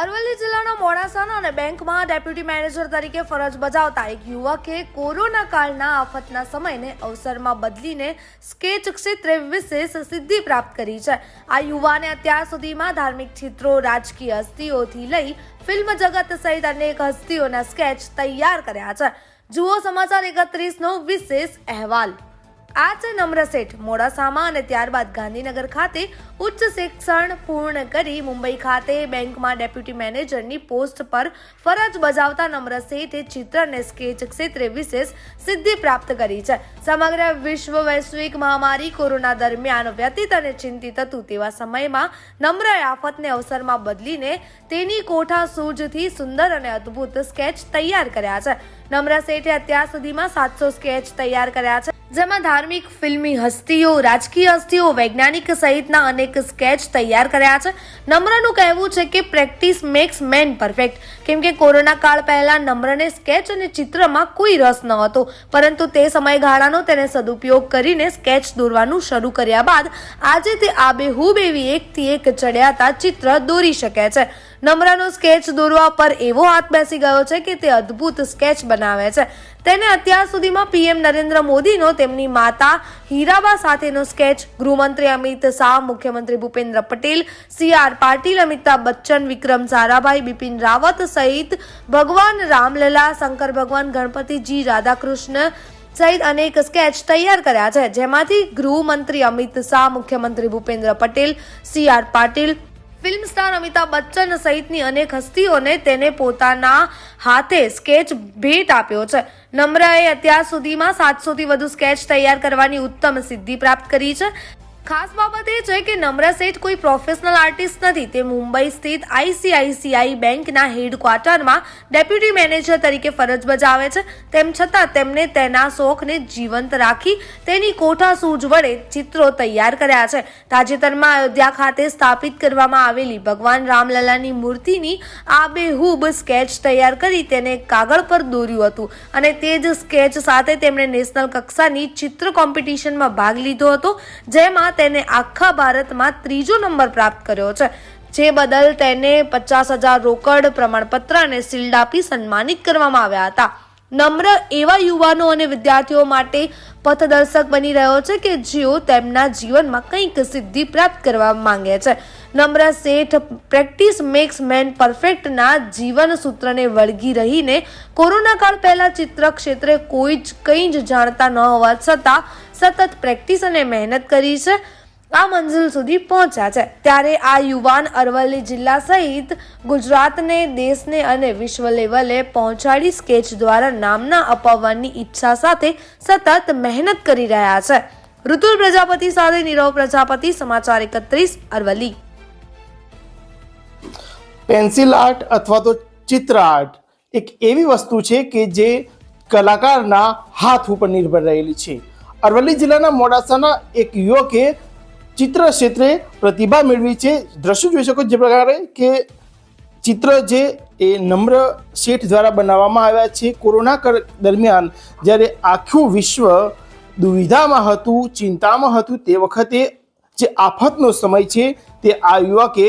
અરવલ્લી જિલ્લાના મોડાસાના અને બેંકમાં ડેપ્યુટી મેનેજર તરીકે ફરજ બજાવતા એક યુવકે કોરોના કાળના આફતના સમયને અવસરમાં બદલીને સ્કેચ ક્ષેત્રે વિશેષ સિદ્ધિ પ્રાપ્ત કરી છે. આ યુવાને અત્યાર સુધીમાં ધાર્મિક ચિત્રો, રાજકીય હસ્તીઓથી લઈ ફિલ્મ જગત સહિત અનેક હસ્તીઓના સ્કેચ તૈયાર કર્યા છે. જુઓ સમાચાર 31નો વિશેષ અહેવાલ. આ છે નમ્ર શેઠ. મોડાસામાં અને ત્યારબાદ ગાંધીનગર ખાતે ઉચ્ચ શિક્ષણ પૂર્ણ કરી મુંબઈ ખાતે બેંકમાં ડેપ્યુટી મેનેજરની પોસ્ટ પર ફરજ બજાવતા નમ્ર શેઠે ચિત્ર અને સ્કેચ ક્ષેત્રે વિશેષ સિદ્ધિ પ્રાપ્ત કરી છે. સમગ્ર વિશ્વ વૈશ્વિક મહામારી કોરોના દરમિયાન વ્યતીત અને ચિંતિત હતું તેવા સમયમાં નમ્રએ આફતને અવસરમાં બદલીને તેની કોઠાસૂઝથી સુંદર અને અદ્ભુત સ્કેચ તૈયાર કર્યા છે. નમ્ર શેઠે અત્યાર સુધીમાં 700 સ્કેચ તૈયાર કર્યા છે, જેમાં ધાર્મિક, ફિલ્મી હસ્તીઓ, રાજકીય હસ્તીઓ, વૈજ્ઞાનિક સહિતના અનેક સ્કેચ તૈયાર કર્યા છે. નમ્રનું કહેવું છે કે પ્રેક્ટિસ મેક્સ મેન પરફેક્ટ. કેમ કે કોરોના કાળ પહેલા નમ્રને સ્કેચ અને ચિત્રમાં કોઈ રસ ન હતો, પરંતુ તે સમયગાળાનો તેને સદુપયોગ કરીને સ્કેચ દોરવાનું શરૂ કર્યા બાદ આજે તે આબેહૂબ એવી એકથી એક ચડિયાતા ચિત્ર દોરી શકે છે. નમ્રનો સ્કેચ દોરવા પર એવો હાથ બેસી ગયો છે કે તે અદ્ભુત સ્કેચ બનાવે છે. તેને અત્યાર સુધીમાં પીએમ નરેન્દ્ર મોદીનો, તેમની માતા હીરાબા સાથેનો સ્કેચ, ગૃહમંત્રી અમિત શાહ, મુખ્યમંત્રી ભૂપેન્દ્ર પટેલ, CR પાટીલ, અમિતાભ બચ્ચન, વિક્રમ સારાભાઈ, બિપિન રાવત સહિત ભગવાન રામલલા, શંકર ભગવાન, ગણપતિજી, રાધાકૃષ્ણ સહિત અનેક સ્કેચ તૈયાર કર્યા છે. જેમાંથી ગૃહમંત્રી અમિત શાહ, મુખ્યમંત્રી Bhupendra Patel, CR Patil, film star Amitabh Bachchan સહિતની અનેક હસ્તીઓને તેને પોતાના હાથે સ્કેચ ભેટ આપ્યો છે. નમ્રએ અત્યાર સુધીમાં 700થી વધુ સ્કેચ તૈયાર કરવાની ઉત્તમ સિદ્ધિ પ્રાપ્ત કરી છે. ખાસ બાબત એ છે કે નમ્ર શેઠ કોઈ પ્રોફેશનલ આર્ટિસ્ટ નથી. તે મુંબઈ સ્થિત ICICI બેંકના હેડક્વાર્ટરમાં ડેપ્યુટી મેનેજર તરીકે ફરજ બજાવે છે. તેમ છતાં તેમને તેના શોખને જીવંત રાખી તેની કોઠાસૂઝ વડે ચિત્રો તૈયાર કર્યા છે. તાજેતરમાં અયોધ્યા ખાતે સ્થાપિત કરવામાં આવેલી ભગવાન રામલલાની મૂર્તિની આબેહૂબ સ્કેચ તૈયાર કરી તેને કાગળ પર દોર્યું હતું અને તે જ સ્કેચ સાથે તેમણે નેશનલ કક્ષાની ચિત્ર કોમ્પિટિશનમાં ભાગ લીધો હતો, જેમાં તેને આખા ભારતમાં 3જો નંબર પ્રાપ્ત કર્યો છે. જે બદલ તેને 50,000 રોકડ, પ્રમાણપત્ર અને શિલ્ડ આપી સન્માનિત કરવામાં આવ્યા હતા. નમ્ર એવા યુવાનો અને વિદ્યાર્થીઓ માટે પથદર્શક બની રહ્યો છે કે જેઓ તેમના જીવનમાં કંઈક સિદ્ધિ પ્રાપ્ત કરવા માંગે છે. નમ્ર શેઠ પ્રેક્ટિસ મેક્સ મેન પરફેક્ટના જીવન સૂત્રને વળગી રહીને કોરોના કાળ પહેલા ચિત્ર ક્ષેત્રે કંઈ જ જાણતા ન હોવા છતાં સતત પ્રેક્ટિસ અને મહેનત કરી છે આ મંજિલ સુધી પહોંચ્યા છે. ત્યારે આ યુવાન અરવલ્લી જિલ્લા સહિત ગુજરાતને, દેશને અને વિશ્વ લેવલે પહોંચાડી સ્કેચ દ્વારા નામના અપાવવાની ઈચ્છા સાથે સતત મહેનત કરી રહ્યા છે. ઋતુલ પ્રજાપતિ સાથે નીરવ પ્રજાપતિ, સમાચાર 31 અરવલ્લી. પેન્સિલ આર્ટ અથવા તો ચિત્ર આર્ટ એક એવી વસ્તુ છે કે જે કલાકારના હાથ ઉપર નિર્ભર રહેલી છે. અરવલ્લી જિલ્લાના મોડાસાના એક યુવકે ચિત્ર ક્ષેત્રે પ્રતિભા મેળવી છે. દ્રશ્યો જોઈ શકો જે પ્રકારે કે ચિત્ર જે એ નમ્ર શેઠ દ્વારા બનાવવામાં આવ્યા છે. કોરોના દરમિયાન જ્યારે આખું વિશ્વ દુવિધામાં હતું, ચિંતામાં હતું, તે વખતે જે આફતનો સમય છે તે આ યુવકે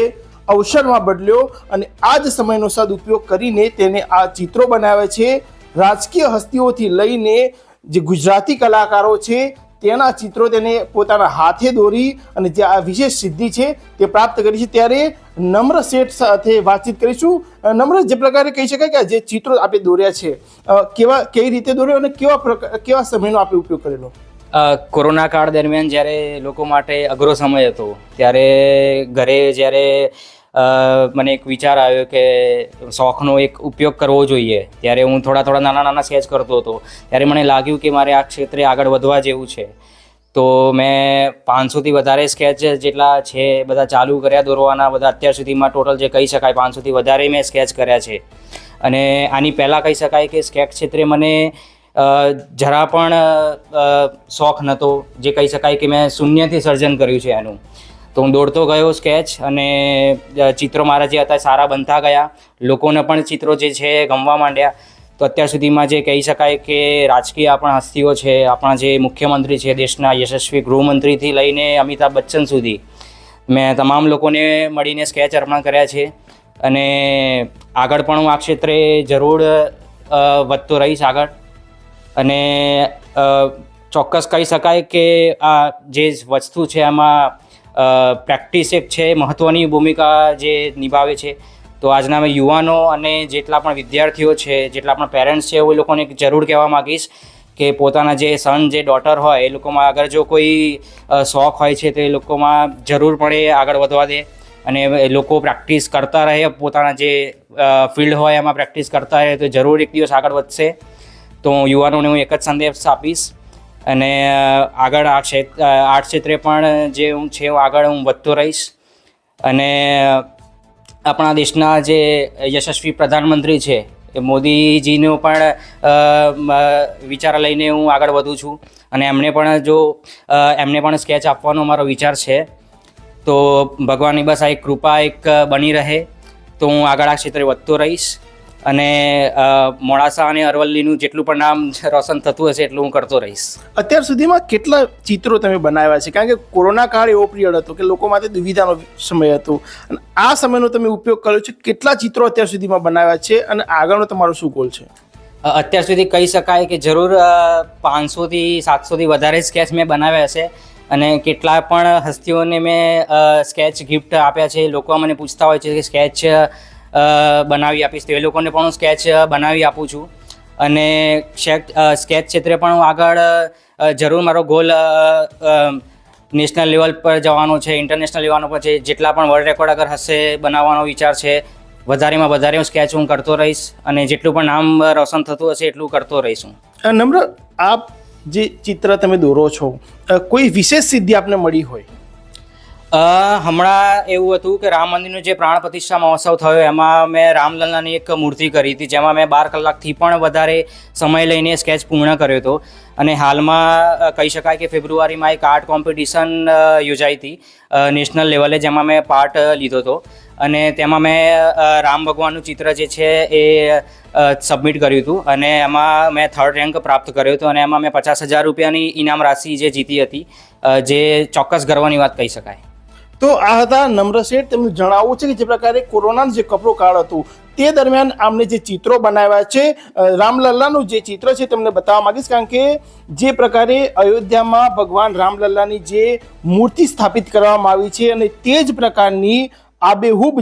અવસરમાં બદલ્યો અને આ જ સમયનો સદુપયોગ કરીને તેને આ ચિત્રો બનાવે છે. રાજકીય હસ્તીઓથી લઈને જે ગુજરાતી કલાકારો છે તેના ચિત્રો તેને પોતાના હાથે દોરી અને જે આ વિશેષ સિદ્ધિ છે તે પ્રાપ્ત કરી છે. ત્યારે નમ્ર શેઠ સાથે વાતચીત કરીશું. નમ્ર, જે પ્રકારે કહી શકાય કે જે ચિત્રો આપણે દોર્યા છે કેવી રીતે દોર્યો અને કેવા સમયનો આપણે ઉપયોગ કરેલો? કોરોના કાળ દરમિયાન જ્યારે લોકો માટે અઘરો સમય હતો ત્યારે ઘરે જ્યારે મને એક વિચાર આવ્યો કે શોખનો એક ઉપયોગ કરવો જોઈએ. ત્યારે હું થોડા નાના સ્કેચ કરતો હતો. ત્યારે મને લાગ્યું કે મારે આ ક્ષેત્રે આગળ વધવા જેવું છે. તો મેં 500થી વધારે સ્કેચ જેટલા છે બધા ચાલુ કર્યા દોરવાના. બધા અત્યાર સુધીમાં ટોટલ જે કહી શકાય 500થી વધારે મેં સ્કેચ કર્યા છે. અને આની પહેલાં કહી શકાય કે સ્કેચ ક્ષેત્રે મને જરા પણ શોખ નહોતો. જે કહી શકાય કે મેં શૂન્યથી સર્જન કર્યું છે એનું. તો હું દોડતો ગયો સ્કેચ અને ચિત્રો મારા જે હતા સારા બનતા ગયા. લોકોને પણ ચિત્રો જે છે ગમવા માંડ્યા. તો અત્યાર સુધીમાં જે કહી શકાય કે રાજકીય આપણા હસ્તીઓ છે, આપણા જે મુખ્યમંત્રી છે, દેશના યશસ્વી ગૃહમંત્રીથી લઈને અમિતાભ બચ્ચન સુધી મેં તમામ લોકોને મળીને સ્કેચ અર્પણ કર્યા છે. અને આગળ પણ હું આ ક્ષેત્રે જરૂર વધતો રહીશ આગળ. અને ચોક્કસ કહી શકાય કે આ જે વસ્તુ છે એમાં પ્રેક્ટિસ એક છે મહત્ત્વની ભૂમિકા જે નિભાવે છે. તો આજના મેં યુવાનો અને જેટલા પણ વિદ્યાર્થીઓ છે, જેટલા પણ પેરેન્ટ્સ છે, એ લોકોને જરૂર કહેવા માગીશ કે પોતાના જે સન જે ડોટર હોય એ લોકોમાં અગર જો કોઈ શોખ હોય છે તો એ લોકોમાં જરૂરપણે આગળ વધવા દે અને એ લોકો પ્રેક્ટિસ કરતા રહે, પોતાના જે ફિલ્ડ હોય એમાં પ્રેક્ટિસ કરતા રહે તો જરૂર એક દિવસ આગળ વધશે. તો યુવાનોને હું એક જ સંદેશ આપીશ અને આગળ આ ક્ષેત્રે પણ જે હું છે આગળ હું વધતો રહીશ. અને આપણા દેશના જે યશસ્વી પ્રધાનમંત્રી છે એ મોદીજીનો પણ વિચાર લઈને હું આગળ વધું છું અને એમને પણ સ્કેચ આપવાનો મારો વિચાર છે. તો ભગવાનની બસ આ એક કૃપા એક બની રહે તો હું આગળ આ ક્ષેત્રે વધતો રહીશ અને મોડાસા અને અરવલ્લીનું જેટલું પણ નામ રોશન થતું હશે એટલું હું કરતો રહીશ. અત્યાર સુધીમાં કેટલા ચિત્રો તમે બનાવ્યા છે? કારણ કે કોરોના કાળ એવો પિરિયડ હતો કે લોકો માટે દુવિધાનો સમય હતો અને આ સમયનો તમે ઉપયોગ કર્યો છે. કેટલા ચિત્રો અત્યાર સુધીમાં બનાવ્યા છે અને આગળનો તમારો શું ગોલ છે? અત્યાર સુધી કહી શકાય કે જરૂર 500થી 700થી વધારે સ્કેચ મેં બનાવ્યા છે અને કેટલા પણ હસ્તીઓને મેં સ્કેચ ગિફ્ટ આપ્યા છે. લોકો મને પૂછતા હોય છે કે સ્કેચ બનાવી આપીશ તો એ લોકોને પણ હું સ્કેચ બનાવી આપું છું. અને સ્કેચ ક્ષેત્રે પણ હું આગળ જરૂર મારો ગોલ નેશનલ લેવલ પર જવાનો છે, ઇન્ટરનેશનલ લેવલ પર છે. જેટલા પણ વર્લ્ડ રેકોર્ડ અગર હશે બનાવવાનો વિચાર છે. વધારેમાં વધારે હું સ્કેચ હું કરતો રહીશ અને જેટલું પણ નામ રોશન થતું હશે એટલું કરતો રહીશ હું. નમ્ર, આપ જે ચિત્ર તમે દોરો છો કોઈ વિશેષ સિદ્ધિ આપને મળી હોય? હમણાં એવું હતું કે રામ મંદિરનો જે પ્રાણ પ્રતિષ્ઠા મહોત્સવ થયો એમાં મેં રામલલ્લાની એક મૂર્તિ કરી હતી જેમાં મેં 12 કલાકથી પણ વધારે સમય લઈને સ્કેચ પૂર્ણ કર્યો હતો. અને હાલમાં કહી શકાય કે ફેબ્રુઆરીમાં એક આર્ટ કોમ્પિટિશન યોજાઈ હતી નેશનલ લેવલે જેમાં મેં પાર્ટ લીધો હતો અને તેમાં મેં રામ ભગવાનનું ચિત્ર જે છે એ સબમિટ કર્યું હતું અને એમાં મેં 3rd રેન્ક પ્રાપ્ત કર્યો હતો અને એમાં મેં 50,000 રૂપિયાની ઇનામ રાશિ જે જીતી હતી જે ચોક્કસ ગર્વની વાત કહી શકાય. તો આ હતા નમ્ર શેઠ. તેમનું જણાવવું છે કે જે પ્રકારે કોરોનાનો જે કપરો કાળ હતું તે દરમિયાન આમને જે ચિત્રો બનાવ્યા છે, રામલલ્લાનું જે ચિત્ર છે તમને બતાવવા માંગીશ. કારણ કે જે પ્રકારે અયોધ્યામાં ભગવાન રામલલ્લાની જે મૂર્તિ સ્થાપિત કરવામાં આવી છે અને તે જ પ્રકારની આબેહૂબ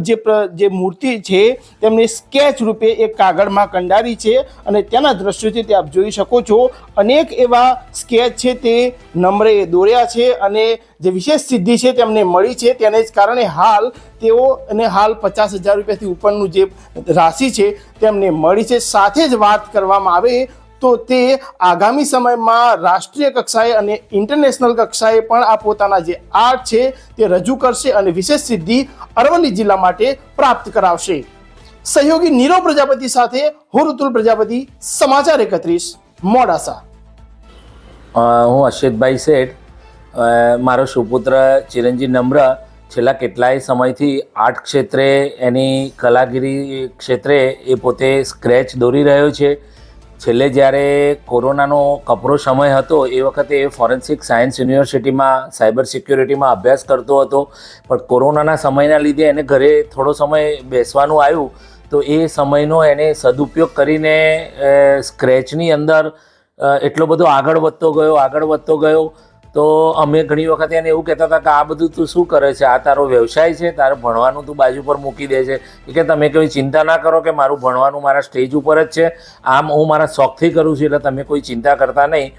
જે મૂર્તિ છે તેમને સ્કેચ રૂપે એક કાગળમાં કંડારી છે અને તેના દ્રશ્યો છે તે આપ જોઈ શકો છો. અનેક એવા સ્કેચ છે તે નમ્રે દોર્યા છે અને જે વિશેષ સિદ્ધિ છે તેમને મળી છે તેને જ કારણે હાલ 50,000 રૂપિયાથી ઉપરનું જે રાશિ છે તેમને મળી છે. સાથે જ વાત કરવામાં આવે તો તે આગામી સમયમાં રાષ્ટ્રીય કક્ષાએ અને ઇન્ટરનેશનલ કક્ષાએ પણ આ પોતાના જે આર્ટ છે તે રજૂ કરશે અને વિશેષ સિદ્ધિ અરવલ્લી જિલ્લા માટે પ્રાપ્ત કરાવશે. સહયોગી નીરવ પ્રજાપતિ સાથે હું ઋતુલ પ્રજાપતિ, સમાચાર 31 મોડાસા. હું અશ્વિતભાઈ શેઠ. મારો સુપુત્ર ચિરંજીવ નમ્ર છેલ્લા કેટલાય સમયથી આર્ટ ક્ષેત્રે એની કલાગીરી ક્ષેત્રે એ પોતે સ્ક્રેચ દોરી રહ્યો છે. છેલ્લે જ્યારે કોરોનાનો કપરો સમય હતો એ વખતે એ ફોરેન્સિક સાયન્સ યુનિવર્સિટીમાં સાયબર સિક્યોરિટીમાં અભ્યાસ કરતો હતો. પણ કોરોનાના સમયના લીધે એને ઘરે થોડો સમય બેસવાનું આવ્યું તો એ સમયનો એને સદુપયોગ કરીને સ્ક્રેચની અંદર એટલો બધો આગળ વધતો ગયો. તો અમે ઘણી વખત એને એવું કહેતા હતા કે આ બધું તું શું કરે છે, આ તારો વ્યવસાય છે, તારે ભણવાનું તું બાજુ પર મૂકી દે છે કે તમે કોઈ ચિંતા ના કરો કે મારું ભણવાનું મારા સ્ટેજ ઉપર જ છે, આમ હું મારા શોખથી કરું છું એટલે તમે કોઈ ચિંતા કરતા નહીં.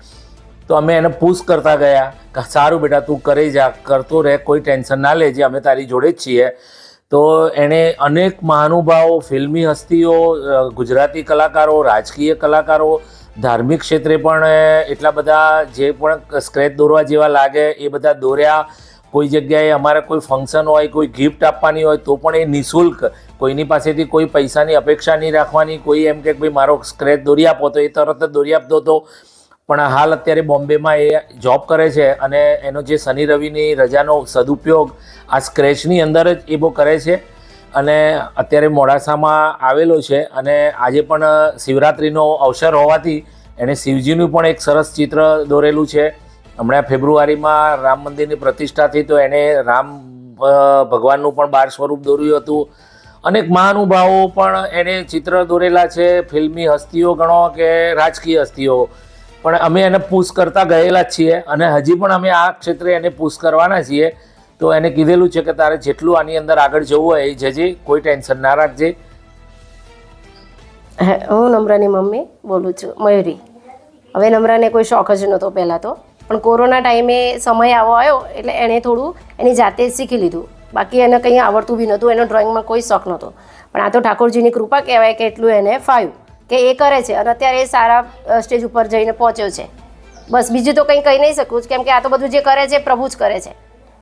તો અમે એને પુશ કરતા ગયા કે સારું બેટા તું કરી જા, કરતો રહે, કોઈ ટેન્શન ના લેજે, અમે તારી જોડે જ છીએ. તો એણે અનેક મહાનુભાવો, ફિલ્મી હસ્તીઓ, ગુજરાતી કલાકારો, રાજકીય કલાકારો, ધાર્મિક ક્ષેત્રે પણ એટલા બધા જે પણ સ્ક્રેચ દોરવા જેવા લાગે એ બધા દોર્યા. કોઈ જગ્યાએ અમારે કોઈ ફંક્શન હોય, કોઈ ગિફ્ટ આપવાની હોય તો પણ એ નિઃશુલ્ક, કોઈની પાસેથી કોઈ પૈસાની અપેક્ષા નહીં રાખવાની. કોઈ એમ કે ભાઈ મારો સ્ક્રેચ દોરી આપો તો એ તરત જ દોરી આપતો હતો. પણ હાલ અત્યારે બોમ્બેમાં એ જોબ કરે છે અને એનો જે શનિ રવિની રજાનો સદુપયોગ આ સ્ક્રેચની અંદર જ એ બહુ કરે છે અને અત્યારે મોડાસામાં આવેલો છે. અને આજે પણ શિવરાત્રિનો અવસર હોવાથી એણે શિવજીનું પણ એક સરસ ચિત્ર દોરેલું છે. હમણાં ફેબ્રુઆરીમાં રામ મંદિરની પ્રતિષ્ઠા થઈ તો એણે રામ ભગવાનનું પણ 12 સ્વરૂપ દોર્યું હતું અનેક મહાનુભાવો પણ એને ચિત્ર દોરેલા છે, ફિલ્મી હસ્તીઓ ગણો કે રાજકીય હસ્તીઓ, પણ અમે એને પુશ કરતા ગયેલા જ છીએ અને હજી પણ અમે આ ક્ષેત્રે એને પુશ કરવાના છીએ. તો એને કીધેલું છે કે તારે જેટલું આની અંદર આગળ જવું હોય એ જજે, કોઈ ટેન્શન ના રાખજે. હું નમ્રાની મમ્મી બોલું છું, મયુરી. હવે નમ્રાને કોઈ શોખ જ નહોતો પહેલાં તો, પણ કોરોના ટાઈમે સમય આવો આવ્યો એટલે એણે થોડું એની જાતે જ શીખી લીધું. બાકી એને કંઈ આવડતું બી નહોતું, એનો ડ્રોઈંગમાં કોઈ શોખ નહોતો. પણ આ તો ઠાકોરજીની કૃપા કહેવાય કે એટલું એને ફાવ્યું કે એ કરે છે અને અત્યારે એ સારા સ્ટેજ ઉપર જઈને પહોંચ્યો છે. બસ બીજું તો કંઈ કહી નહીં શકું, કેમ કે આ તો બધું જે કરે છે પ્રભુ જ કરે છે.